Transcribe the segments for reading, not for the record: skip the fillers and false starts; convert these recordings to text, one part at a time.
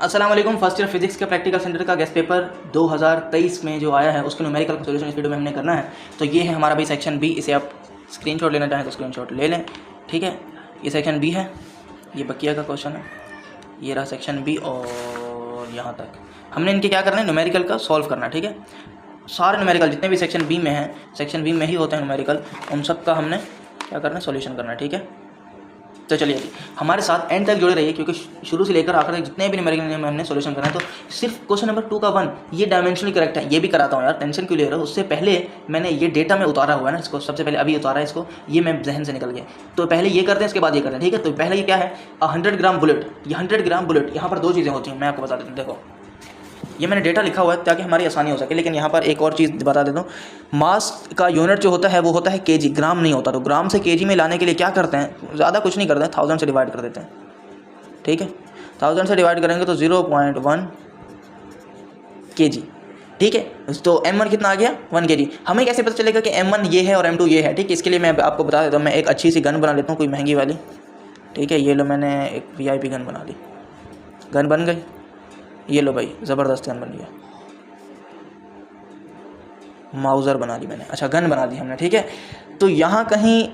अस्सलाम वालेकुम। First year physics के प्रैक्टिकल सेंटर का गेस्ट पेपर 2023 में जो आया है उसके न्यूमेरिकल का सोल्यूशन इस वीडियो में हमने करना है। तो ये है हमारा भाई सेक्शन बी। इसे आप स्क्रीनशॉट लेना चाहें तो स्क्रीनशॉट ले लें, ठीक है। ये सेक्शन बी है, ये बकिया का क्वेश्चन है। ये रहा सेक्शन बी और यहाँ तक हमने इनके क्या करना है, न्यूमेरिकल का सॉल्व करना है, ठीक है। सारे न्यूमेरिकल जितने भी सेक्शन बी में हैं, सेक्शन बी में ही होते हैं न्यूमेरिकल, उन सब का हमने क्या करना है, सॉल्यूशन करना है, ठीक है। तो चलिए जी हमारे साथ एंड तक जुड़े रहिए, क्योंकि शुरू से लेकर आखिर तक जितने भी न्यूमेरिकल में हमने सॉल्यूशन करना है। तो सिर्फ क्वेश्चन नंबर 2 का 1 ये डायमेंशनली करेक्ट है, ये भी कराता हूँ यार, टेंशन क्यों ले रहे हो। उससे पहले मैंने ये डेटा में उतारा हुआ है ना, इसको सबसे पहले अभी उतारा है इसको, ये मैं जहन से निकल गया। तो पहले ये करते हैं, इसके बाद ये करते हैं, ठीक है। तो पहले ये क्या है, 100 ग्राम बुलेट। ये 100 ग्राम बुलेट, यहाँ पर दो चीज़ें होती हैं, मैं आपको बता देता हूँ। देखो ये मैंने डेटा लिखा हुआ है ताकि हमारी आसानी हो सके, लेकिन यहाँ पर एक और चीज़ बता देता हूँ। मास का यूनिट जो होता है वो होता है केजी, ग्राम नहीं होता। तो ग्राम से केजी में लाने के लिए क्या करते हैं, ज़्यादा कुछ नहीं करते हैं, 1000 से डिवाइड कर देते हैं, ठीक है। 1000 से डिवाइड करेंगे तो 0.1 kg, ठीक है। तो m1 कितना आ गया, 1 kg। हमें कैसे पता चलेगा कि m1 ये है और m2 ये है, ठीक है। इसके लिए मैं आपको बता देता हूँ। मैं एक अच्छी सी गन बना लेता हूँ, कोई महंगी वाली, ठीक है। ये लो मैंने एक VIP गन बना ली, गन बन गई। ये लो भाई ज़बरदस्त गन बन गया, माउज़र बना ली मैंने, अच्छा गन बना दी हमने, ठीक है। तो यहाँ कहीं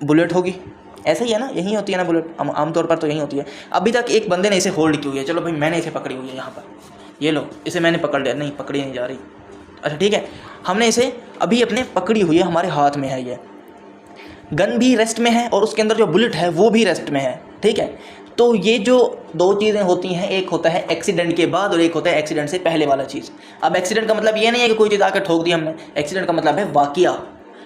बुलेट होगी, ऐसा ही है ना, यहीं होती है ना बुलेट, आमतौर पर तो यहीं होती है। अभी तक एक बंदे ने इसे होल्ड की हुई है, चलो भाई मैंने इसे पकड़ी हुई है यहाँ पर, ये लो इसे मैंने पकड़ लिया, नहीं पकड़ी नहीं जा रही, अच्छा ठीक है। हमने इसे अभी अपने पकड़ी हुई है, हमारे हाथ में है। ये गन भी रेस्ट में है और उसके अंदर जो बुलेट है वो भी रेस्ट में है, ठीक है। तो ये जो दो चीज़ें होती हैं, एक होता है एक्सीडेंट के बाद और एक होता है एक्सीडेंट से पहले वाला चीज़। अब एक्सीडेंट का मतलब ये नहीं है कि कोई चीज़ आकर ठोक दी हमने, एक्सीडेंट का मतलब है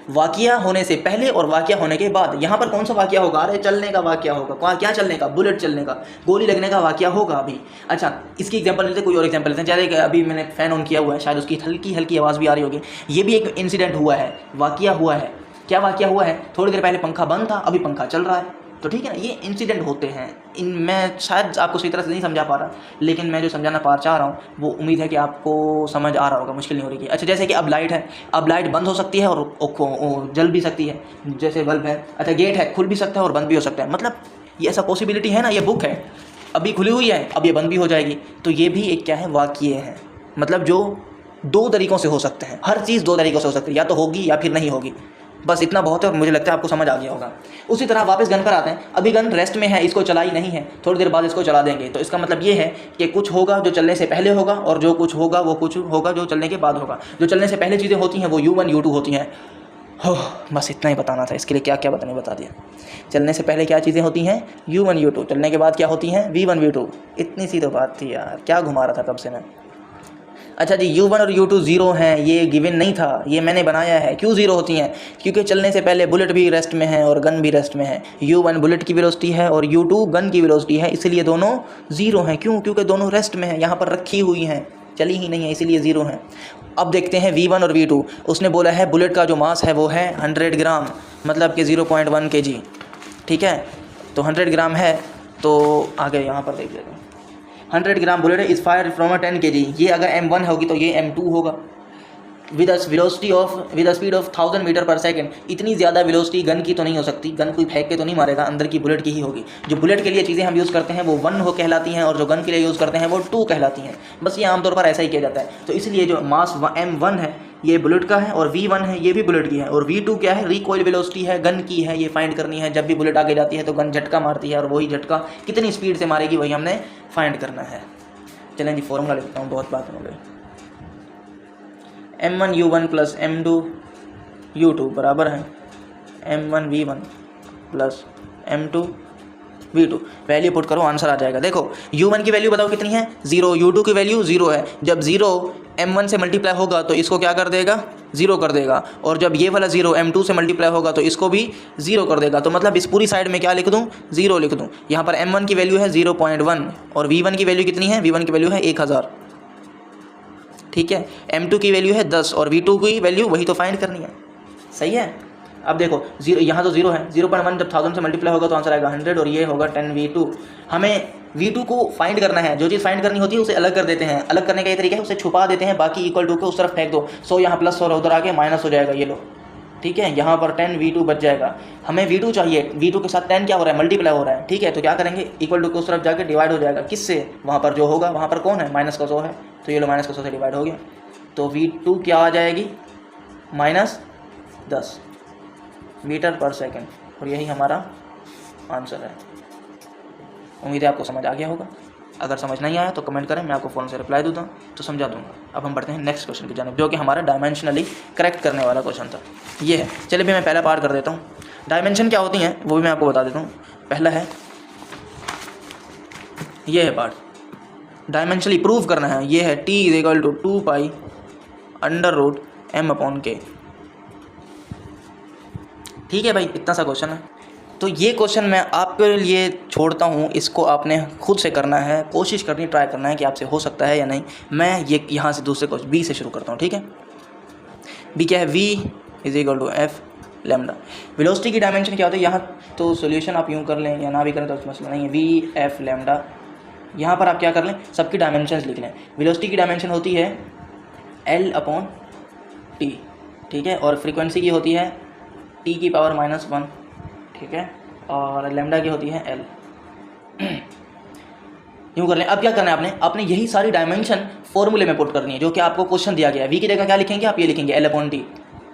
वाक़या होने से पहले और वाक़या होने के बाद। यहाँ पर कौन सा वाक़या होगा, अरे चलने का वाक़या होगा, क्या चलने का, बुलेट चलने का, गोली लगने का वाक़या होगा अभी। अच्छा इसकी एग्जांपल लेते हैं, कोई और एग्जांपल लेते हैं। चले अभी मैंने फ़ैन ऑन किया हुआ है, शायद उसकी हल्की हल्की आवाज़ भी आ रही होगी। ये भी एक इंसिडेंट हुआ है, वाक़या हुआ है। क्या वाक़या हुआ है, थोड़ी देर पहले पंखा बंद था, अभी पंखा चल रहा है, तो ठीक है ना। ये इंसिडेंट होते हैं। इन मैं शायद आपको सही तरह से नहीं समझा पा रहा, लेकिन मैं जो समझाना चाह रहा हूँ वो उम्मीद है कि आपको समझ आ रहा होगा, मुश्किल नहीं हो रही है। अच्छा जैसे कि अब लाइट है, अब लाइट बंद हो सकती है और जल भी सकती है, जैसे बल्ब है। अच्छा गेट है, खुल भी सकता है और बंद भी हो सकता है, मतलब ये ऐसा पॉसिबिलिटी है ना। ये बुक है, अभी खुली हुई है, अब ये बंद भी हो जाएगी। तो ये भी एक क्या है, वाक़ये हैं, मतलब जो दो तरीक़ों से हो सकते हैं। हर चीज़ दो तरीक़ों से हो सकती है, या तो होगी या फिर नहीं होगी। बस इतना बहुत है और मुझे लगता है आपको समझ आ गया होगा। उसी तरह वापस गन पर आते हैं। अभी गन रेस्ट में है, इसको चलाई नहीं है, थोड़ी देर बाद इसको चला देंगे। तो इसका मतलब ये है कि कुछ होगा जो चलने से पहले होगा और जो कुछ होगा वो कुछ होगा जो चलने के बाद होगा। जो चलने से पहले चीज़ें होती हैं वो U1 U2 होती हैं। हो बस इतना ही बताना था, इसके लिए क्या क्या बताने बता दिया। चलने से पहले क्या चीज़ें होती हैं, U1 U2, चलने के बाद क्या होती हैं, V1 V2। इतनी सी तो बात थी यार, क्या घुमा रहा था कब से मैं। अच्छा जी U1 और U2 ज़ीरो हैं, ये गिवन नहीं था, ये मैंने बनाया है। क्यों ज़ीरो होती हैं, क्योंकि चलने से पहले बुलेट भी रेस्ट में है और गन भी रेस्ट में है। U1 बुलेट की वेलोसिटी है और U2 गन की वेलोसिटी है, इसलिए दोनों ज़ीरो हैं। क्यों, क्योंकि दोनों रेस्ट में हैं, यहाँ पर रखी हुई हैं, चली ही नहीं है, इसीलिए ज़ीरो हैं। अब देखते हैं V1 और V2। उसने बोला है बुलेट का जो मास है वो है 100 ग्राम, मतलब कि 0.1 kg, ठीक है। तो 100 ग्राम है, तो आगे यहाँ पर देख लेते हैं। 100 gram bullet is fire from 10 kg। ये अगर M1 होगी तो ये M2 होगा। विद स्पीड ऑफ 1000 मीटर पर सेकेंड। इतनी ज़्यादा वेलोसिटी गन की तो नहीं हो सकती, गन कोई फेंक के तो नहीं मारेगा, अंदर की बुलेट की ही होगी। जो बुलेट के लिए चीज़ें हम यूज़ करते हैं वो 1 हो कहलाती हैं और जो गन के लिए यूज़ करते हैं वो 2 कहलाती हैं। बस ये आमतौर पर ऐसा ही किया जाता है। तो इसलिए जो मास M1 है ये बुलेट का है और V1 है ये भी बुलेट की है, और V2 क्या है, रिकॉइल वेलोसिटी है, गन की है, ये फाइंड करनी है। जब भी बुलेट आगे जाती है तो गन झटका मारती है और वही झटका कितनी स्पीड से मारेगी वही हमने फाइंड करना है। चलें जी फॉर्मूला लिखता हूँ, बहुत बात हो गई। M1 U1 plus M2 U2 बराबर है M1 V1 plus M2 V2। Value put करो, आंसर आ जाएगा। देखो U1 की वैल्यू बताओ कितनी है, 0। U2 की वैल्यू 0 है। जब 0 M1 से मल्टीप्लाई होगा तो इसको क्या कर देगा, 0 कर देगा। और जब ये वाला 0 M2 से मल्टीप्लाई होगा तो इसको भी 0 कर देगा। तो मतलब इस पूरी साइड में क्या लिख दूँ, 0 लिख दूँ। यहाँ पर M1 की वैल्यू है 0.1 और V1 की वैल्यू कितनी है, V1 की वैल्यू है 1000, ठीक है। M2 की वैल्यू है 10 और V2 की वैल्यू वही तो फाइंड करनी है, सही है। अब देखो 0, यहाँ तो 0 है, 0.1 जब 1000 से मल्टीप्लाई होगा तो आंसर आएगा 100 और ये होगा 10 V2। हमें V2 को फाइंड करना है। जो चीज़ फाइंड करनी होती है उसे अलग कर देते हैं। अलग करने का ये तरीका है, उसे छुपा देते हैं, बाकी इक्वल टू के उस तरफ फेंक दो। 100 यहाँ प्लस 100 उधर आके माइनस हो जाएगा, ये लो ठीक है। यहाँ पर 10v2 बच जाएगा, हमें v2 चाहिए, v2 के साथ 10 क्या हो रहा है, मल्टीप्लाई हो रहा है, ठीक है। तो क्या करेंगे, इक्वल टू को उस तरफ जाके डिवाइड हो जाएगा, किससे, वहाँ पर जो होगा, वहाँ पर कौन है, माइनस का 100 है, तो ये लो माइनस का 100 से डिवाइड हो गया, तो v2 क्या आ जाएगी, -10 मीटर पर सेकेंड, और यही हमारा आंसर है। उम्मीद है आपको समझ आ गया होगा। अगर समझ नहीं आया तो कमेंट करें, मैं आपको फ़ोन से रिप्लाई दूँगा तो समझा दूँगा। अब हम बढ़ते हैं नेक्स्ट क्वेश्चन की जानिब, जो कि हमारा डायमेंशनली करेक्ट करने वाला क्वेश्चन था। ये है, चलिए भी मैं पहला पार्ट कर देता हूँ। डायमेंशन क्या होती हैं वो भी मैं आपको बता देता हूँ। पहला है, ये है पार्ट, डायमेंशनली प्रूव करना है। ये है t = 2π√m/k। ठीक है भाई, इतना सा क्वेश्चन है। तो ये क्वेश्चन मैं आपके लिए छोड़ता हूँ, इसको आपने खुद से करना है, कोशिश करनी, ट्राई करना है कि आपसे हो सकता है या नहीं। मैं ये यहाँ से दूसरे क्वेश्चन बी से शुरू करता हूँ, ठीक है। बी क्या है, v = f लैम्डा। वेलोसिटी की डायमेंशन क्या होती है, यहाँ तो सॉल्यूशन आप यूँ कर लें या ना भी करें तो मसला नहीं है, v f लैम्डा। यहाँ पर आप क्या कर लें, सबकी डायमेंशंस लिख लें। वेलोसिटी की डायमेंशन होती है L/t, ठीक है, और फ्रीक्वेंसी की होती है t⁻⁻1, ठीक है, और लैम्डा की होती है L। यूँ कर लें। अब क्या करना है, आपने यही सारी डायमेंशन फॉर्मूले में पुट करनी है, जो कि आपको क्वेश्चन दिया गया है। v की जगह क्या लिखेंगे आप, ये लिखेंगे L/t,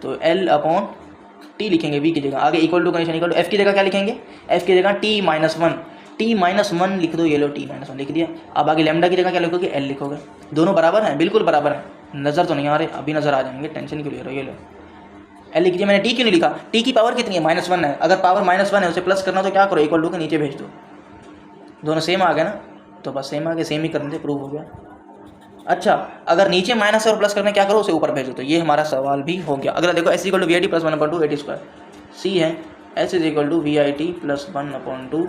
तो L/t लिखेंगे v की जगह। आगे equal to condition equal to, f की जगह क्या लिखेंगे, f की जगह t-1 लिख दो, ये लो t-1 लिख दिया। अब आगे लैम्डा की जगह क्या लिखोगे, L लिखोगे। दोनों बराबर हैं, बिल्कुल बराबर हैं, नज़र तो नहीं आ रहे, अभी नज़र आ जाएंगे, टेंशन क्यों ले रहे हो। ये लो L लिख दिया मैंने। t क्यों नहीं लिखा, t की पावर कितनी है, -1 है। अगर पावर -1 है, उसे प्लस करना तो क्या करो, इक्वल टू के नीचे भेज दो। दोनों सेम आ गए ना, तो बस सेम आ गए, सेम ही करने से प्रूव हो गया। अच्छा, अगर नीचे माइनस और प्लस करना क्या करो, उसे ऊपर भेजो, तो ये हमारा सवाल भी हो गया। अगर देखो s = VIT + 1/2 AT², c है s = VIT + 1/2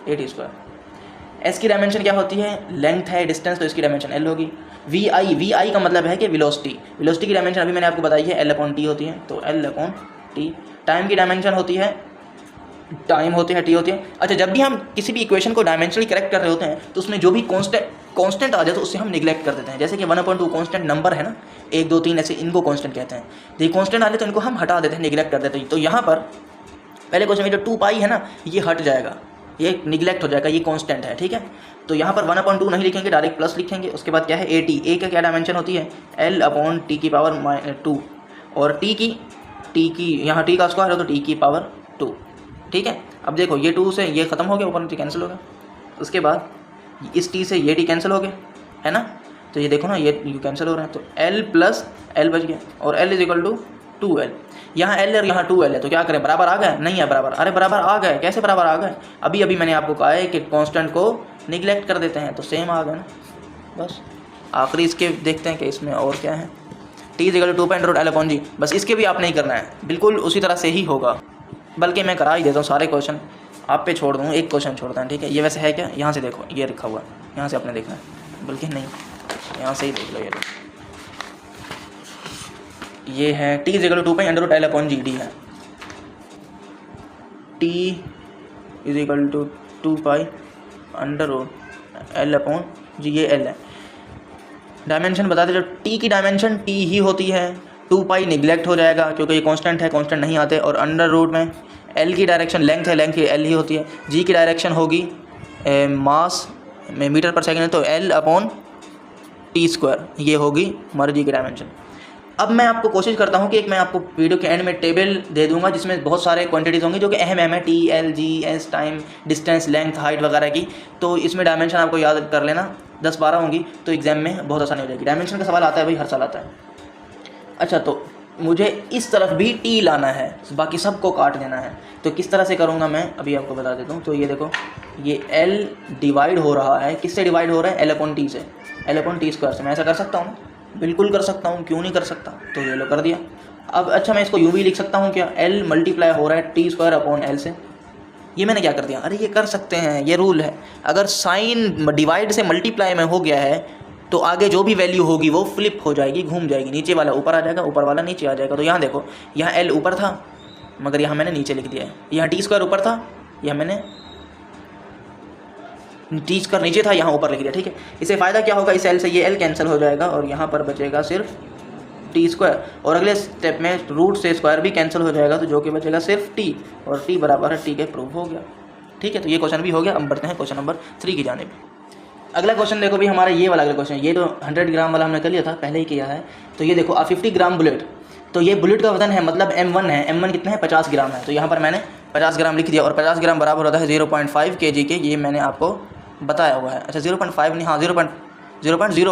AT²। s की डायमेंशन क्या होती है, लेंथ है, डिस्टेंस, तो इसकी डायमेंशन l होगी। vi का मतलब है कि वेलोसिटी की डायमेंशन अभी मैंने आपको बताई है, L/t होती है, तो L/t। टाइम की डायमेंशन होती है, t होती है। अच्छा, जब भी हम किसी भी इक्वेशन को डायमेंशनली करेक्ट कर रहे होते हैं तो उसमें जो भी कांस्टेंट आ जाए तो उससे हम निगलेक्ट कर देते हैं। जैसे कि 1/2 कांस्टेंट नंबर है ना, 1 2 3 ऐसे, इनको कांस्टेंट कहते हैं। तो ये कांस्टेंट आ जाए तो इनको हम हटा देते हैं, निगलेक्ट कर देते हैं। तो यहाँ पर पहले क्वेश्चन में जो 2π है ना, ये हट जाएगा, ये निगलेक्ट हो जाएगा, ये कांस्टेंट है, ठीक है। तो यहाँ पर 1/2 नहीं लिखेंगे, डायरेक्ट प्लस लिखेंगे। उसके बाद क्या है, a का क्या डायमेंशन होती है, L/t⁻², और t की यहाँ t का स्क्वायर है तो t⁻², ठीक है। अब देखो, ये 2 से ये ख़त्म हो गया, ऊपर नीचे कैंसिल हो गया। उसके बाद इस t से ये t कैंसिल हो गया, है ना, तो ये देखो ना, ये कैंसिल हो रहा है, तो L + L बच गया, और L = 2L। यहाँ L और यहाँ 2L है, तो क्या करें, बराबर आ गए, नहीं है बराबर, अरे बराबर आ गए, कैसे बराबर आ गए, अभी मैंने आपको कहा है कि कांस्टेंट को निगलेक्ट कर देते हैं, तो सेम आ गए ना। बस आखिरी इसके देखते हैं कि इसमें और क्या है, t = 2π√L/g। बस इसके भी आप नहीं करना है, बिल्कुल उसी तरह से ही होगा, बल्कि मैं करा ही देता हूँ सारे क्वेश्चन, आप पे छोड़ दूँ, एक क्वेश्चन छोड़ता है, ठीक है। ये वैसे है क्या, यहाँ से देखो, ये लिखा हुआ है, यहाँ से आपने देखना है, बल्कि नहीं, यहाँ से ही देख लो, ये है t = 2π√L/g d है, t = 2π√L/g, ये L है। डायमेंशन बता दे, जो t की डायमेंशन t ही होती है, 2π निगलेक्ट हो जाएगा क्योंकि ये कांस्टेंट है, कांस्टेंट नहीं आते, और अंडर रूट में L की डायरेक्शन लेंथ है, लेंथ की L ही होती है। g की डायरेक्शन होगी मास में मीटर पर सेकेंड है, तो L/t², ये होगी हमारी g की डायमेंशन। अब मैं आपको कोशिश करता हूँ कि एक मैं आपको वीडियो के एंड में टेबल दे दूंगा जिसमें बहुत सारे क्वांटिटीज़ होंगी जो कि अहम है, t, L, g, s, time, distance, length, height वगैरह की। तो इसमें डायमेंशन आपको याद कर लेना, 10-12 होंगी, तो एग्जाम में बहुत आसानी हो जाएगी। डायमेंशन का सवाल आता है भाई, हर साल आता है। अच्छा, तो मुझे इस तरफ भी t लाना है, बाकी सबको काट देना है, तो किस तरह से करूँगा मैं अभी आपको बता देता हूँ। तो ये देखो, ये L डिवाइड हो रहा है, किससे डिवाइड हो रहा है, L/t से, L/t² से। मैं ऐसा कर सकता हूँ, बिल्कुल कर सकता हूँ, क्यों नहीं कर सकता, तो ये लो कर दिया। अब अच्छा, मैं इसको यूँ भी लिख सकता हूँ क्या, L मल्टीप्लाई हो रहा है t²/L से, ये मैंने क्या कर दिया, अरे ये कर सकते हैं, ये रूल है। अगर साइन डिवाइड से मल्टीप्लाई में हो गया है तो आगे जो भी वैल्यू होगी वो फ्लिप हो जाएगी, घूम जाएगी, नीचे वाला ऊपर आ जाएगा, ऊपर वाला नीचे आ जाएगा। तो यहाँ देखो, यहाँ L ऊपर था मगर यहाँ मैंने नीचे लिख दिया है, यहाँ t² ऊपर था, यहाँ मैंने t² नीचे था, यहाँ ऊपर लिख दिया, ठीक है। इससे फ़ायदा क्या होगा, इस L से ये L कैंसिल हो जाएगा और यहाँ पर बचेगा सिर्फ टी स्क्वायर, और अगले स्टेप में रूट से स्क्वायर भी कैंसिल हो जाएगा, तो जो कि बचेगा सिर्फ टी, और टी बराबर है टी के, प्रूफ हो गया। ठीक है, तो ये क्वेश्चन भी हो गया। अब बढ़ते हैं क्वेश्चन नंबर 3 की जानिब। अगला क्वेश्चन देखो भी हमारा ये वाला अगला क्वेश्चन, ये तो 100 ग्राम वाला हमने कर लिया था, पहले ही किया है। तो ये देखो 50 ग्राम बुलेट, तो ये बुलेट का वजन है, मतलब M1 है, M1 कितना है 50 ग्राम है, तो यहाँ पर मैंने 50 ग्राम लिख दिया, और 50 ग्राम बराबर होता है 0.5 kg के, ये मैंने आपको बताया हुआ है। अच्छा 0.5 नहीं, हाँ 0.05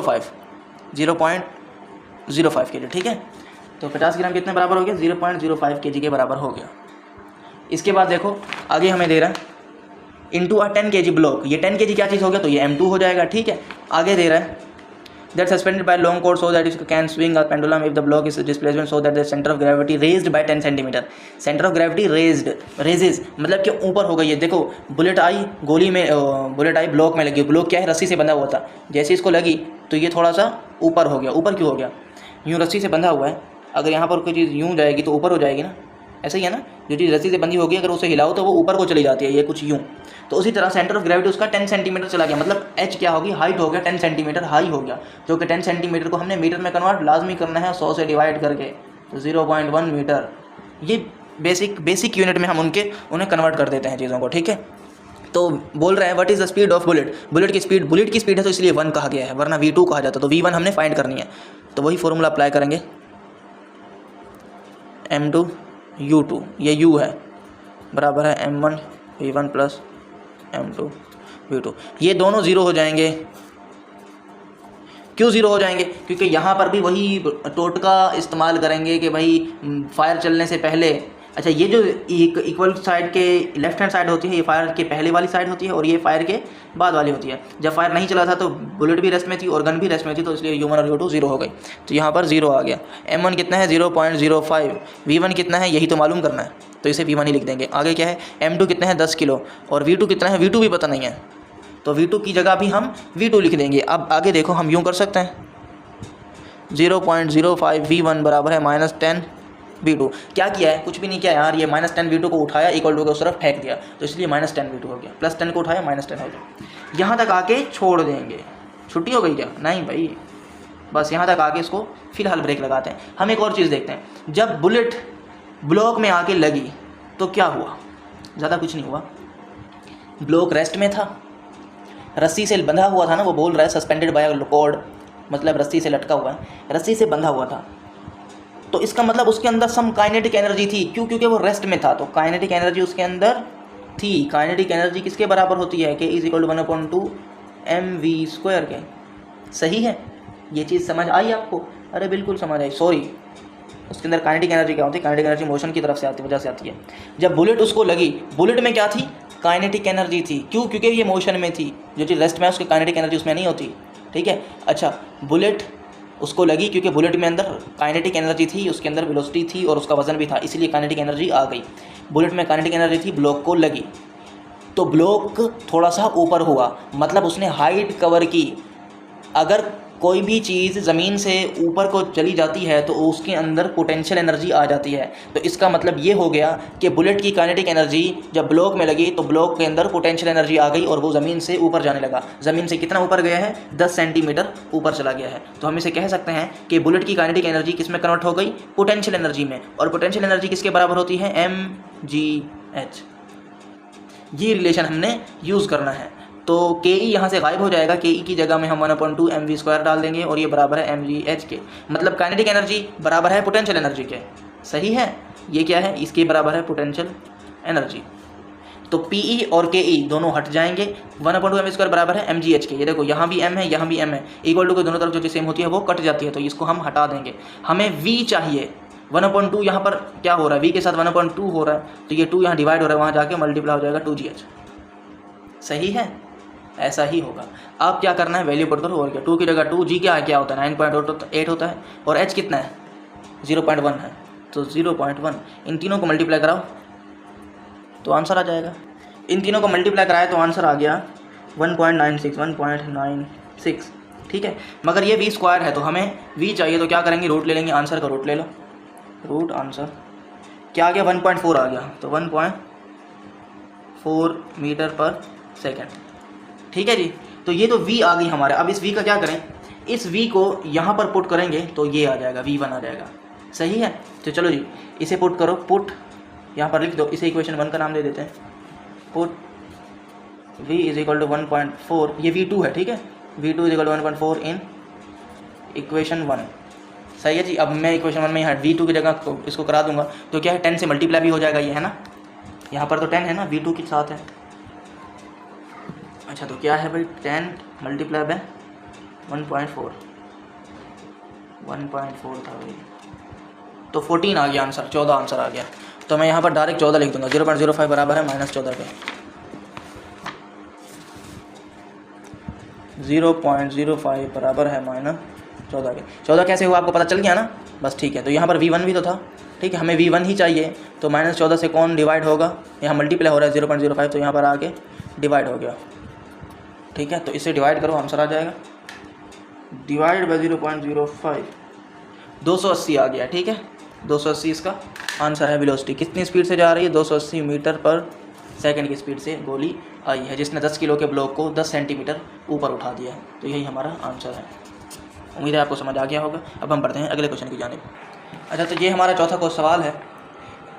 kg, ठीक है। तो 50 ग्राम कितने बराबर हो गया, 0.05 kg के बराबर हो गया। इसके बाद देखो आगे हमें दे रहा है इंटू 10 kg ब्लॉक, ये 10 kg क्या चीज़ हो गया, तो ये M2 हो जाएगा। ठीक है, आगे दे रहा है that suspended by long cord so that it can swing a pendulum if the block is displacement so that the center of gravity raised by 10 cm। center of gravity raises मतलब कि ऊपर हो गई है। देखो बुलेट आई गोली में, bullet I block में लगी, ब्लॉक क्या है, रस्सी से बंधा हुआ था, जैसे इसको लगी तो ये थोड़ा सा ऊपर हो गया। ऊपर क्यों हो गया, यूँ रस्सी से बंधा हुआ है, अगर यहाँ पर कोई चीज़ यूँ जाएगी तो ऊपर हो जाएगी ना, ऐसा ही है ना, जो चीज़ रस्सी से बंधी होगी अगर उसे हिलाओ तो वो ऊपर को चली जाती है, ये कुछ यूँ। तो उसी तरह सेंटर ऑफ ग्रेविटी उसका 10 सेंटीमीटर चला गया, मतलब एच क्या होगी, हाइट हो गया 10 सेंटीमीटर हाई हो गया, जो कि 10 सेंटीमीटर को हमने मीटर में कन्वर्ट लाजमी करना है 100 से डिवाइड करके, तो 0.1 मीटर। ये बेसिक यूनिट में हम उन्हें कन्वर्ट कर देते हैं चीज़ों को। ठीक है, तो बोल रहे हैं what is the speed of bullet, bullet की स्पीड है तो इसलिए 1 कहा गया है, वरना V2 कहा जाता, तो V1 हमने फाइंड करनी है, तो वही फॉर्मूला अप्लाई करेंगे, M2 U2, ये U है बराबर है M1 V1 plus M2 V2, ये दोनों ज़ीरो हो जाएंगे। क्यों ज़ीरो हो जाएंगे, क्योंकि यहाँ पर भी वही टोटका इस्तेमाल करेंगे कि भाई फायर चलने से पहले, अच्छा ये जो इक्वल साइड के लेफ्ट हैंड साइड होती है, ये फायर के पहले वाली साइड होती है और ये फायर के बाद वाली होती है। जब फायर नहीं चला था तो बुलेट भी रेस्ट में थी और गन भी रेस्ट में थी, तो इसलिए U1 और U2 ज़ीरो हो गई, तो यहाँ पर ज़ीरो आ गया। M1 कितना है 0.05, V1 कितना है यही तो मालूम करना है, तो इसे V1 ही लिख देंगे। आगे क्या है, M2 कितना है 10 किलो, और V2 कितना है, V2 भी पता नहीं है, तो V2 की जगह भी हम V2 लिख देंगे। अब आगे देखो हम यूँ कर सकते हैं 0.05 V1 बराबर है -10 V2। क्या किया है, कुछ भी नहीं किया यार, ये -10 V2 को उठाया इक्वल टू के उस तरफ फेंक दिया, तो इसलिए -10 V2 हो गया, +10 को उठाया -10 हो गया। यहाँ तक आके छोड़ देंगे, छुट्टी हो गई क्या, नहीं भाई, बस यहाँ तक आके इसको फिलहाल ब्रेक लगाते हैं। हम एक और चीज़ देखते हैं, जब बुलेट ब्लॉक में आके लगी तो क्या हुआ, ज़्यादा कुछ नहीं हुआ, ब्लॉक रेस्ट में था, रस्सी से बंधा हुआ था ना, वो बोल रहा है सस्पेंडेड बाय कॉर्ड, मतलब रस्सी से लटका हुआ है, रस्सी से बंधा हुआ था, तो इसका मतलब उसके अंदर सम काइनेटिक एनर्जी थी। क्यों, क्योंकि वो रेस्ट में था, तो काइनेटिक एनर्जी उसके अंदर थी। काइनेटिक एनर्जी किसके बराबर होती है, K = 1/2 mv² के। सही है, ये चीज़ समझ आई आपको, अरे बिल्कुल समझ आई, सॉरी, उसके अंदर काइनेटिक एनर्जी क्या होती है, काइनेटिक एनर्जी मोशन की तरफ से आती वजह से आती है। जब बुलेट उसको लगी, बुलेट में क्या थी, काइनेटिक एनर्जी थी। क्यों, क्योंकि ये मोशन में थी, जो चीज़ रेस्ट में है उसकी काइनेटिक एनर्जी उसमें नहीं होती। ठीक है, अच्छा बुलेट उसको लगी क्योंकि बुलेट में अंदर काइनेटिक एनर्जी थी, उसके अंदर वेलोसिटी थी और उसका वजन भी था, इसलिए काइनेटिक एनर्जी आ गई। बुलेट में काइनेटिक एनर्जी थी, ब्लॉक को लगी, तो ब्लॉक थोड़ा सा ऊपर हुआ, मतलब उसने हाइट कवर की। अगर कोई भी चीज़ ज़मीन से ऊपर को चली जाती है तो उसके अंदर पोटेंशियल एनर्जी आ जाती है, तो इसका मतलब ये हो गया कि बुलेट की काइनेटिक एनर्जी जब ब्लॉक में लगी तो ब्लॉक के अंदर पोटेंशियल एनर्जी आ गई और वो ज़मीन से ऊपर जाने लगा। ज़मीन से कितना ऊपर गया है, 10 सेंटीमीटर ऊपर चला गया है। तो हम इसे कह सकते हैं कि बुलेट की काइनेटिक एनर्जी किस में कन्वर्ट हो गई, पोटेंशियल एनर्जी में, और पोटेंशियल एनर्जी किसके बराबर होती है, mgh। ये रिलेशन हमने यूज़ करना है। तो Ke यहाँ से गायब हो जाएगा, Ke की जगह में हम 1/2 mv² डाल देंगे और ये बराबर है mgh के, मतलब काइनेटिक एनर्जी बराबर है पोटेंशियल एनर्जी के। सही है, ये क्या है, इसके बराबर है पोटेंशियल एनर्जी। तो Pe और Ke दोनों हट जाएंगे, 1/2 mv² बराबर है mgh के। ये देखो यहाँ भी m है, यहाँ भी m है, इक्वल टू के दोनों तरफ जो चीज़ सेम होती है वो कट जाती है, तो इसको हम हटा देंगे। हमें v चाहिए, 1/2 यहाँ पर क्या हो रहा है, v के साथ 1/2 हो रहा है, तो ये 2 यहाँ डिवाइड हो रहा है, वहाँ जाके मल्टीप्लाई हो जाएगा 2gh। सही है, ऐसा ही होगा। आप क्या करना है, वैल्यू पुट करो और क्या, 2 की जगह 2, g क्या होता है 9.8 होता है, और h कितना है 0.1 है, तो 0.1, इन तीनों को मल्टीप्लाई कराओ तो आंसर आ जाएगा। इन तीनों को मल्टीप्लाई कराए तो आंसर आ गया 1.96। ठीक है, मगर ये v² है तो हमें v चाहिए, तो क्या करेंगे, रूट ले लेंगे, आंसर का रूट ले लो, रूट आंसर क्या आ गया 1.4 आ गया, तो 1.4 मीटर पर सेकेंड। ठीक है जी, तो ये तो v आ गई हमारे। अब इस v का क्या करें, इस v को यहाँ पर पुट करेंगे तो ये आ जाएगा, v1 आ जाएगा। सही है, तो चलो जी इसे पुट करो, पुट यहाँ पर लिख दो, इसे इक्वेशन 1 का नाम दे देते हैं। Put v is equal to 1.4, ये v2 है, ठीक है, v2 इज इक्वल टू 1.4 इन इक्वेशन 1। सही है जी। अब मैं इक्वेशन 1 में यहाँ v2 की जगह इसको करा दूंगा तो क्या है 10 से मल्टीप्लाई भी हो जाएगा ये, है ना, यहाँ पर तो 10 है ना, v2 के साथ है। अच्छा तो क्या है भाई 10 मल्टीप्लाई बाय 1.4 था भाई, तो 14 आ गया आंसर, 14 आंसर आ गया। तो मैं यहाँ पर डायरेक्ट 14 लिख दूंगा, 0.05 बराबर है -14 के। 0.05 बराबर है -14 के। 14 कैसे हुआ आपको पता चल गया ना, बस ठीक है। तो यहाँ पर v1 भी तो था, ठीक है, हमें v1 ही चाहिए, तो -14 से कौन डिवाइड होगा, यहाँ मल्टीप्लाई हो रहा है 0.05, तो यहाँ पर आके डिवाइड हो गया, ठीक है। तो इसे डिवाइड करो, आंसर आ जाएगा, डिवाइड बाई 0.05, 280 आ गया, ठीक है, 280 इसका आंसर है। वेलोसिटी कितनी स्पीड से जा रही है, 280 मीटर पर सेकंड की स्पीड से गोली आई है, जिसने 10 किलो के ब्लॉक को 10 सेंटीमीटर ऊपर उठा दिया है। तो यही हमारा आंसर है। उम्मीद है आपको समझ आ गया होगा। अब हम पढ़ते हैं अगले क्वेश्चन की जानिब। अच्छा तो ये हमारा चौथा को सवाल है,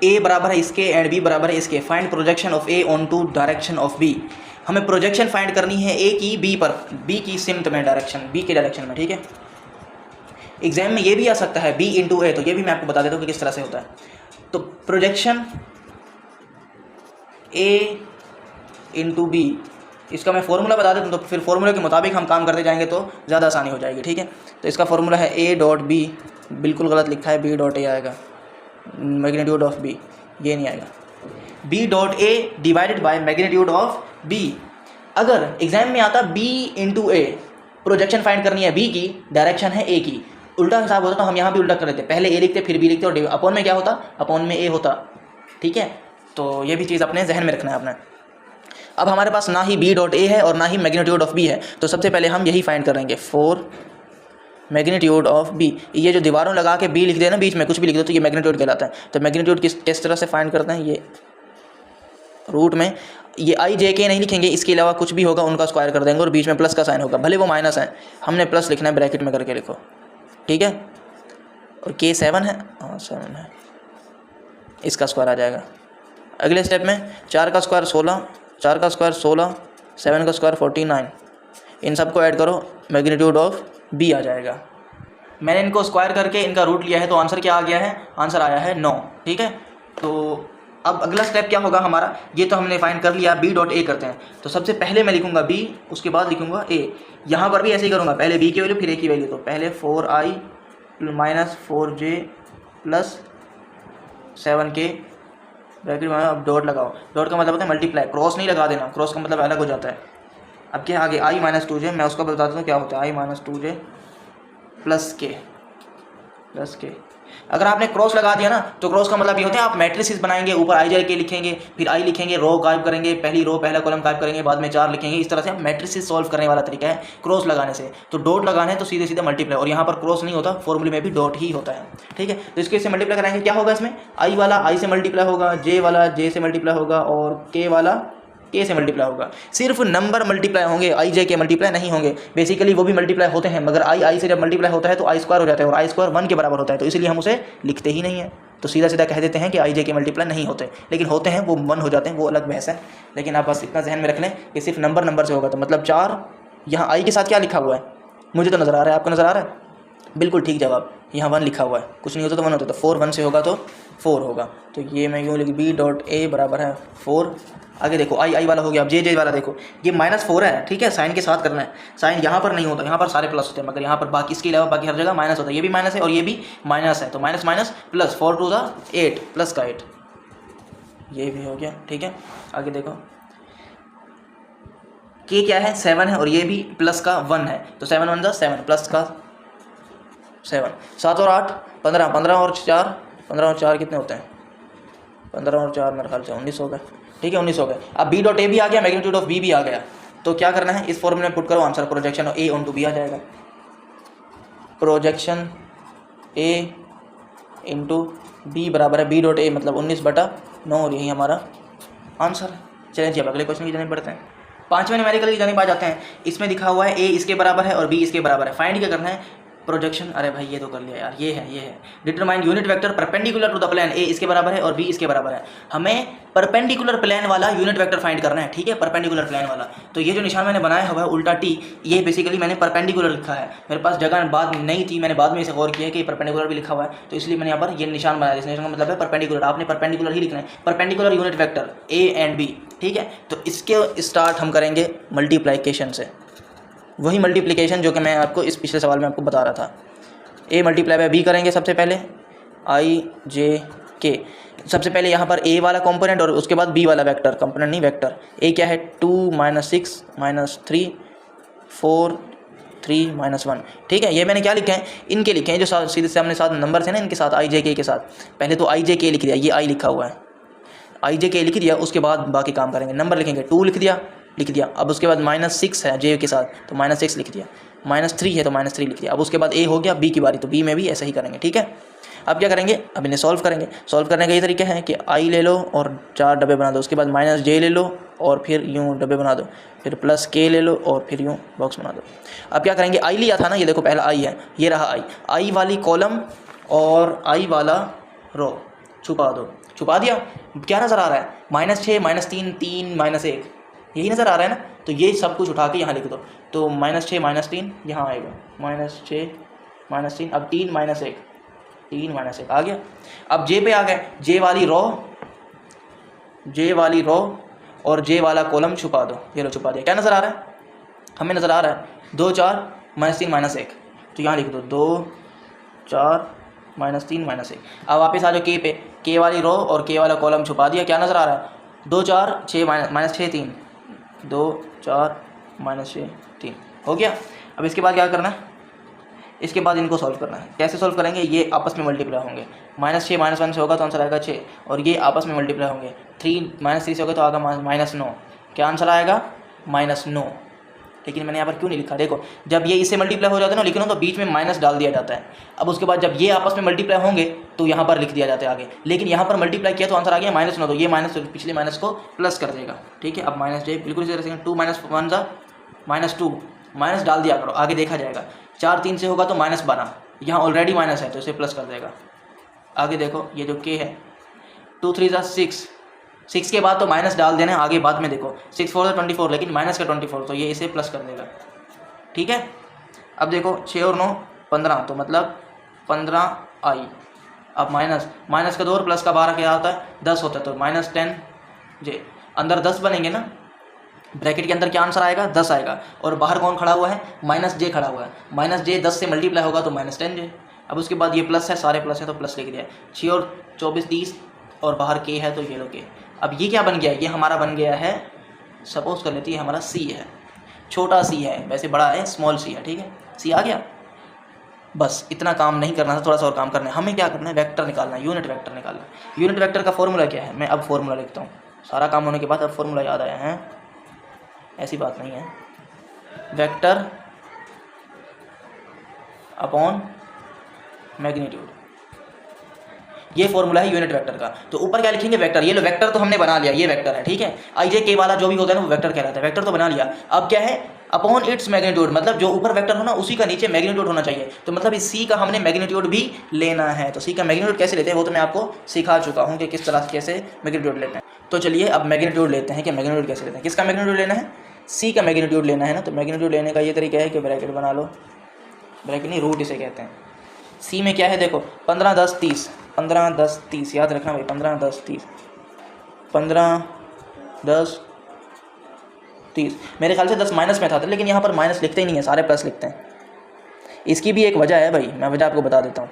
ए बराबर है इसके एंड बी बराबर है इसके, find projection of A on to direction of B. हमें प्रोजेक्शन फाइंड करनी है ए की बी पर, बी की सिमत में डायरेक्शन, बी के डायरेक्शन में, ठीक है। एग्जाम में ये भी आ सकता है बी इंटू ए, तो ये भी मैं आपको बता देता हूँ कि किस तरह से होता है। तो प्रोजेक्शन ए इंटू बी, इसका मैं फॉर्मूला बता देता हूँ, तो फिर फॉर्मूले के मुताबिक हम काम करते जाएंगे तो ज़्यादा आसानी हो जाएगी, ठीक है। तो इसका फॉर्मूला है ए डॉट बी, बिल्कुल गलत लिखा है, बी डॉट ए आएगा, मैग्नीट्यूड ऑफ बी, ये नहीं आएगा, B dot A divided by magnitude of B. अगर एग्जाम में आता B into A, projection find करनी है बी की, डायरेक्शन है ए की, उल्टा हिसाब होता तो हम यहाँ भी उल्टा कर देते, पहले ए लिखते फिर बी लिखते, और अपॉन में क्या होता, अपॉन में ए होता, ठीक है। तो ये भी चीज़ अपने जहन में रखना है अपना। अब हमारे पास ना ही बी डॉट ए है और ना ही मैग्नीट्यूड ऑफ बी है, तो सबसे पहले हम यही फाइंड करेंगे, 4 मैग्नीट्यूड ऑफ बी। ये जो दीवारों लगा के बी लिख देना बीच में कुछ भी लिख दो तो ये मैग्नीट्यूड कहलाता है। तो मैग्नीट्यूड किस तरह से फाइंड करते हैं, ये रूट में ये आई जे के नहीं लिखेंगे, इसके अलावा कुछ भी होगा उनका स्क्वायर कर देंगे और बीच में प्लस का साइन होगा, भले वो माइनस है, हमने प्लस लिखना है, ब्रैकेट में करके लिखो, ठीक है। और के 7 है, हाँ 7 है, इसका स्क्वायर आ जाएगा। अगले स्टेप में 4 का स्क्वायर 16, 4 का स्क्वायर 16, 7 का स्क्वायर 49, इन सबको ऐड करो, मैग्नीट्यूड ऑफ बी आ जाएगा। मैंने इनको स्क्वायर करके इनका रूट लिया है, तो आंसर क्या आ गया है, आंसर आया है 9, ठीक है। तो अब अगला स्टेप क्या होगा हमारा, ये तो हमने फाइंड कर लिया, बी डॉट ए करते हैं। तो सबसे पहले मैं लिखूंगा बी, उसके बाद लिखूंगा ए। यहाँ पर भी ऐसे ही करूँगा, पहले बी की वैल्यू फिर ए की वैल्यू, तो पहले 4i minus 4j plus 7k, bracket में अब डॉट लगाओ, डॉट का मतलब होता है मल्टीप्लाई, क्रॉस नहीं लगा देना, क्रॉस का मतलब अलग हो जाता है। अब क्या आगे i माइनस 2j, मैं उसका बता देता हूँ क्या होता है, i माइनस 2j प्लस के। अगर आपने क्रॉस लगा दिया ना, तो क्रॉस का मतलब ये होता है आप मैट्रिसेस बनाएंगे, ऊपर आई जे के लिखेंगे, फिर आई लिखेंगे, रो गायब करेंगे, पहली रो पहला कॉलम गायब करेंगे, बाद में 4 लिखेंगे, इस तरह से आप मैट्रिसेस सॉल्व करने वाला तरीका है क्रॉस लगाने से। तो डॉट लगाना है तो सीधे सीधे मल्टीप्लाई, और यहाँ पर क्रॉस नहीं होता, फॉर्मूले में भी डॉट ही होता है, ठीक है। तो इसको इससे मल्टीप्लाई कराएंगे, क्या होगा इसमें, आई वाला आई से मल्टीप्लाई होगा, जे वाला जे से मल्टीप्लाई होगा, और के वाला के से मल्टीप्लाई होगा। सिर्फ नंबर मल्टीप्लाई होंगे, आई जे के मल्टीप्लाई नहीं होंगे। बेसिकली वो भी मल्टीप्लाई होते हैं, मगर आई से जब मल्टीप्लाई होता है तो आई स्क्वायर हो जाता है, और आई स्क्वायर 1 के बराबर होता है, तो इसलिए हम उसे लिखते ही नहीं है। तो सीधा सीधा कह देते हैं कि आई जे के मल्टीप्लाई नहीं होते, लेकिन होते हैं, वो 1 हो जाते हैं, वो अलग बहस है। लेकिन आप बस इतना जहन में रख लें कि सिर्फ नंबर से होगा। तो मतलब 4, यहाँ आई के साथ क्या लिखा हुआ है, मुझे तो नज़र आ रहा है, आपको नज़र आ रहा है, बिल्कुल ठीक जवाब, यहाँ 1 लिखा हुआ है, कुछ नहीं होता तो 1 होता, तो 4 1 से होगा तो 4 होगा। तो ये मैं क्यों लिखी, बी डॉट ए बराबर है 4। आगे देखो आई वाला हो गया, अब जे वाला देखो, ये -4 है, ठीक है, साइन के साथ करना है, साइन यहाँ पर नहीं होता, यहाँ पर सारे प्लस होते हैं, मगर यहाँ पर बाकी इसके अलावा बाकी हर जगह माइनस होता है, ये भी माइनस है और ये भी माइनस है, तो माइनस माइनस प्लस, 4 2 8 प्लस का 8, ये भी हो गया, ठीक है। आगे देखो के क्या है, 7 है, और ये भी प्लस का 1 है, तो 7 1 7 प्लस का 7, 7 और 8 15, 15 और 4 कितने होते हैं, 15 और 4 मेरे ख्याल से 19 हो गए, ठीक है, 19 हो गए। अब बी डॉट ए भी आ गया, मैग्नीट्यूड ऑफ बी भी आ गया, तो क्या करना है, इस फॉर्मूले में पुट करो, answer projection of A on to B आ जाएगा, प्रोजेक्शन ए इंटू बी बराबर है बी डॉट ए मतलब 19/9, और यही हमारा आंसर है। चलें जी अब अगले क्वेश्चन की जाने पड़ते हैं। पांचवें न्यूमेरिकल की जानिब आ जाते हैं। इसमें लिखा हुआ है a इसके बराबर है और b इसके बराबर है। फाइंड क्या करना है, प्रोजेक्शन, अरे भाई ये तो कर लिया यार, ये है determine unit vector perpendicular to the plane, a इसके बराबर है और b इसके बराबर है। हमें परपेंडिकुलर प्लेन वाला यूनिट वेक्टर फाइंड करना है, ठीक है, परपेंडिकुलर प्लेन वाला। तो ये जो निशान मैंने बनाया हुआ है उल्टा टी, ये बेसिकली मैंने परपेंडिकुलर लिखा है, मेरे पास जगह बाद नहीं थी, मैंने बाद में इसे गौर किया कि परपेंडिकुलर भी लिखा हुआ है, तो इसलिए मैंने यहाँ पर ये निशान बनाया। इस निशान का मतलब है परपेंडिकुलर, आपने परपेंडिकुलर ही लिखना है, perpendicular unit vector a and b, ठीक है। तो इसके स्टार्ट हम करेंगे मल्टीप्लिकेशन से, वही मल्टीप्लिकेशन जो कि मैं आपको इस पिछले सवाल में आपको बता रहा था। a मल्टीप्लाई बाय b करेंगे सबसे पहले, i j k। सबसे पहले यहाँ पर a वाला कंपोनेंट और उसके बाद b वाला वेक्टर, कंपोनेंट नहीं वेक्टर। a क्या है 2 - 6 - 3 4 3 - 1, ठीक है। ये मैंने क्या लिखे हैं, इनके लिखे हैं जो सीधे सामने साथ नंबर थे ना, इनके साथ i j k के साथ। पहले तो i j k लिख दिया, ये i लिखा हुआ है, i j k लिख दिया, उसके बाद बाकी काम करेंगे। नंबर लिखेंगे, 2 लिख दिया। अब उसके बाद -6 है j के साथ, तो -6 लिख दिया। -3 है तो -3 लिख दिया। अब उसके बाद a हो गया, b की बारी, तो b में भी ऐसा ही करेंगे, ठीक है। अब क्या करेंगे, अब इन्हें सॉल्व करेंगे। सॉल्व करने का ये तरीका है कि i ले लो और 4 डब्बे बना दो, उसके बाद -j ले लो और फिर यूँ डब्बे बना दो, फिर +k ले लो और फिर यूँ बॉक्स बना दो। अब क्या करेंगे, i लिया था ना, ये देखो पहला i है, ये रहा i वाली कॉलम और i वाला रो छुपा दो। छुपा दिया, क्या नज़र आ रहा है, -6 -3 3 -1, यही नज़र आ रहा है ना। तो ये सब कुछ उठा के यहाँ लिख दो, तो -6 -3 यहाँ आएगा, -6 -3, अब 3 -1 3 -1 आ गया। अब j पे आ गए, j वाली रो और j वाला कॉलम छुपा दो, ये लो छुपा दिया। क्या नज़र आ रहा है, हमें नज़र आ रहा है 2 4 -3 -1, तो यहाँ लिख दो 2 4 -3 -1। अब वापस आ जाओ k पे, k वाली रो और k वाला कॉलम छुपा दिया। क्या नज़र आ रहा है 2 4 6 -6 3 2 4 -6 3 हो गया। अब इसके बाद क्या करना है, इसके बाद इनको सॉल्व करना है। कैसे सॉल्व करेंगे, ये आपस में मल्टीप्लाई होंगे, -6 -1 से होगा तो आंसर आएगा 6, और ये आपस में मल्टीप्लाई होंगे, 3 -3 से होगा तो आएगा -9। क्या आंसर आएगा, -9। लेकिन मैंने यहाँ पर क्यों नहीं लिखा, देखो जब ये इससे मल्टीप्लाई हो जाता है ना, लिखना तो बीच में माइनस डाल दिया जाता है। अब उसके बाद जब ये आपस में मल्टीप्लाई होंगे तो यहाँ पर लिख दिया जाता है आगे, लेकिन यहाँ पर मल्टीप्लाई किया तो आंसर आ गया -9, तो ये माइनस पिछले माइनस को प्लस कर देगा, ठीक है। अब -j बिल्कुल इसी तरह से 2 - 1 -2 माइनस डाल दिया करो, आगे देखा जाएगा। 4 3 से होगा तो -12, यहाँ ऑलरेडी माइनस है तो इसे प्लस कर देगा। आगे देखो ये जो k है 2 3 6, 6 के बाद तो माइनस डाल देना, आगे बाद में देखो 6 4 24, लेकिन माइनस का 24, तो ये इसे प्लस कर देगा, ठीक है। अब देखो 6 और 9 15, तो मतलब 15i। अब माइनस का 2 और प्लस का 12 क्या आता है 10 होता है, तो -10j। अंदर 10 बनेंगे ना, ब्रैकेट के अंदर क्या आंसर आएगा 10 आएगा, और बाहर कौन खड़ा हुआ है -j खड़ा हुआ है। -j 10 से मल्टीप्लाई होगा तो -10j। अब उसके बाद ये प्लस है, सारे प्लस है तो प्लस लिख दिया। 6 और 24 30, और बाहर k है तो ये लो k। अब ये क्या बन गया, ये हमारा बन गया है, सपोज कर लेती है हमारा c है, छोटा c है, वैसे बड़ा है स्मॉल c है, ठीक है। c आ गया, बस इतना काम नहीं करना था, थोड़ा सा और काम करना है। हमें क्या करना है, वेक्टर निकालना है, यूनिट वेक्टर निकालना है। यूनिट वेक्टर का फॉर्मूला क्या है, मैं अब फॉर्मूला लिखता हूँ। सारा काम होने के बाद अब फॉर्मूला याद आया है, ऐसी बात नहीं है। वेक्टर अपॉन मैग्नीट्यूड, ये फॉर्मूला है यूनिट वेक्टर का। तो ऊपर क्या लिखेंगे, वेक्टर। ये लो वेक्टर तो हमने बना लिया, ये वेक्टर है, ठीक है। आई जे के वाला जो भी होता है ना वो वेक्टर कहलाता है, वेक्टर तो बना लिया। अब क्या है, अपॉन इट्स मैग्नीट्यूड, मतलब जो ऊपर वेक्टर हो ना उसी का नीचे मैग्नीट्यूड होना चाहिए। तो मतलब इस सी का हमने मैग्नीट्यूड भी लेना है। तो सी का मैग्नीट्यूड कैसे लेते हैं वो तो मैं आपको सिखा चुका हूँ कि किस तरह से कैसे मैग्नीट्यूड लेते हैं। तो चलिए अब मैग्नीट्यूड लेते हैं कि मैग्नीट्यूड कैसे लेते हैं। किसका मैग्नीट्यूड लेना है, सी का मैग्नीट्यूड लेना है ना। तो मैग्नीट्यूड लेने का ये तरीका है कि ब्रैकेट बना लो, ब्रैकेट नहीं रूट इसे कहते हैं। सी में क्या है देखो 15 10 30, 15 10 30 याद रखना भाई, 15 10 30, 15 10 30। मेरे ख्याल से 10 माइनस में था, लेकिन यहाँ पर माइनस लिखते ही नहीं है, सारे प्लस लिखते हैं। इसकी भी एक वजह है भाई, मैं वजह आपको बता देता हूँ।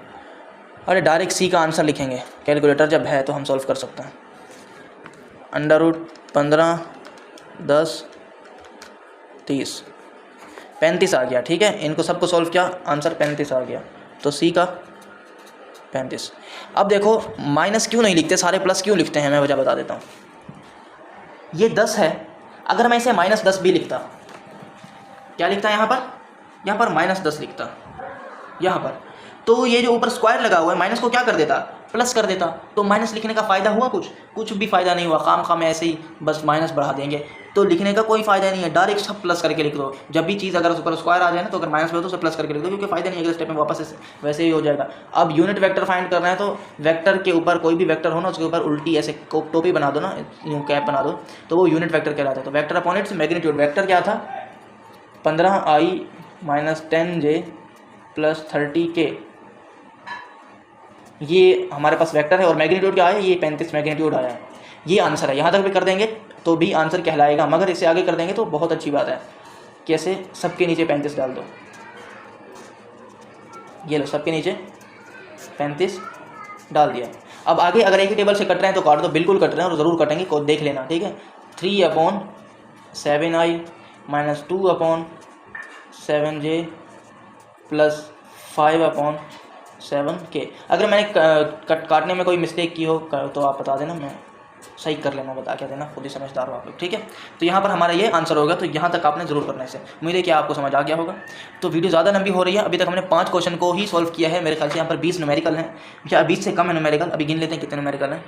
अरे डायरेक्ट सी का आंसर लिखेंगे, कैलकुलेटर जब है तो हम सॉल्व कर सकते हैं। √15 10 30 35 आ गया, ठीक है। इनको सबको सॉल्व किया, आंसर 35 आ गया। तो सी का 35। अब देखो माइनस क्यों नहीं लिखते, सारे प्लस क्यों लिखते हैं, मैं वजह बता देता हूँ। ये 10 है, अगर मैं इसे -10 भी लिखता, क्या लिखता यहाँ पर -10 लिखता यहाँ पर, तो ये जो ऊपर स्क्वायर लगा हुआ है माइनस को क्या कर देता, प्लस कर देता। तो माइनस लिखने का फ़ायदा हुआ, कुछ भी फ़ायदा नहीं हुआ, खाम ऐसे ही बस माइनस बढ़ा देंगे। तो लिखने का कोई फ़ायदा नहीं है, डायरेक्ट सब प्लस करके लिख दो। जब भी चीज़ अगर ऊपर स्क्वायर आ जाए ना तो अगर माइनस में हो तो उसे प्लस करके लिख दो, क्योंकि फ़ायदा नहीं है, अगले स्टेप में वापस वैसे ही हो जाएगा। अब यूनिट वेक्टर फाइंड करना है तो वेक्टर के ऊपर कोई भी वेक्टर हो ना उसके ऊपर उल्टी ऐसे टोपी बना दो ना, यूँ कैप बना दो, तो वो यूनिट वेक्टर कहलाता है। तो vector upon its magnitude, vector क्या था 15i minus 10j plus 30k, ये हमारे पास वेक्टर है। और मैग्नीट्यूड क्या है, ये 35 मैग्नीट्यूड आया है। ये आंसर है। यहाँ तक भी कर देंगे तो भी आंसर कहलाएगा, मगर इससे आगे कर देंगे तो बहुत अच्छी बात है। कैसे, सबके नीचे 35 डाल दो, ये लो सबके नीचे 35 डाल दिया। अब आगे अगर एक ही टेबल से कट रहे हैं तो काट दो, बिल्कुल कट रहे हैं और ज़रूर कटेंगे, को देख लेना, ठीक है। 3/7i minus 2/7j plus 5/7k। अगर मैंने काटने में कोई मिस्टेक की हो तो आप बता देना, मैं सही कर लेना, बता के देना, खुद ही समझदार हो आप लोग, ठीक है। तो यहाँ पर हमारा ये आंसर होगा। तो यहाँ तक आपने ज़रूर करना है इसे। उम्मीद है कि आपको समझ आ गया होगा। तो वीडियो ज़्यादा लंबी हो रही है, अभी तक हमने 5 क्वेश्चन को ही सॉल्व किया है। मेरे ख्याल से यहाँ पर 20 न्यूमेरिकल हैं, या 20 से कम है न्यूमेरिकल। अभी गिन लेते हैं कितने न्यूमेरिकल हैं।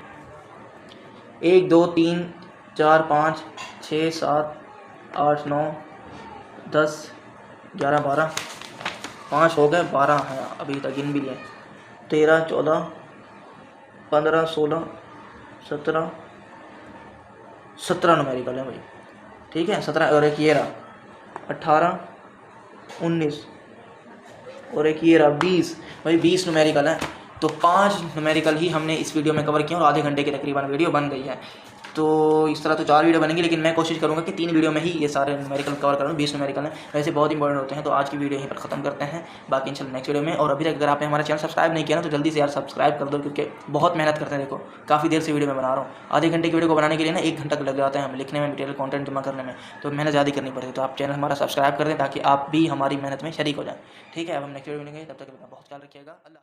1 2 3 4 5 6 7 8 9 10 11 12, 5 हो गए, 12 हैं अभी तक गिन भी लिए। 13 14 15 16 17 न्यूमेरिकल है भाई, ठीक है। 17 और एक ये रहा 18 19 और एक ये रहा 20, भाई 20 न्यूमेरिकल है। तो 5 न्यूमेरिकल ही हमने इस वीडियो में कवर किया और आधे घंटे की तकरीबन वीडियो बन गई है। तो इस तरह तो 4 वीडियो बनेंगी, लेकिन मैं कोशिश करूंगा कि 3 वीडियो में ही ये सारे न्यूमेरिकल कवर करूँ। 20 न्यूमेरिकल हैं, वैसे बहुत इंपॉर्टेंट होते हैं। तो आज की वीडियो यहीं पर ख़त्म करते हैं, बाकी इंशाल्लाह नेक्स्ट वीडियो में। और अभी तक अगर आपने हमारा चैनल सब्सक्राइब नहीं किया ना तो जल्दी से यार सब्सक्राइब कर दो, क्योंकि बहुत मेहनत करते हैं। देखो काफ़ी देर से वीडियो में बना रहा हूँ, आधे घंटे की वीडियो को बनाने के लिए ना 1 घंटा लग जाता है हमें लिखने में, मटेरियल कंटेंट जमा करने में, तो मेहनत ज़्यादा करनी पड़ती है। तो आप चैनल हमारा सब्सक्राइब कर दें ताकि आप भी हमारी मेहनत में शरीक हो जाएँ, ठीक है। अब हम नेक्स्ट वीडियो मिलेंगे, तब तक बहुत ख्याल रखिएगा। अल्लाह।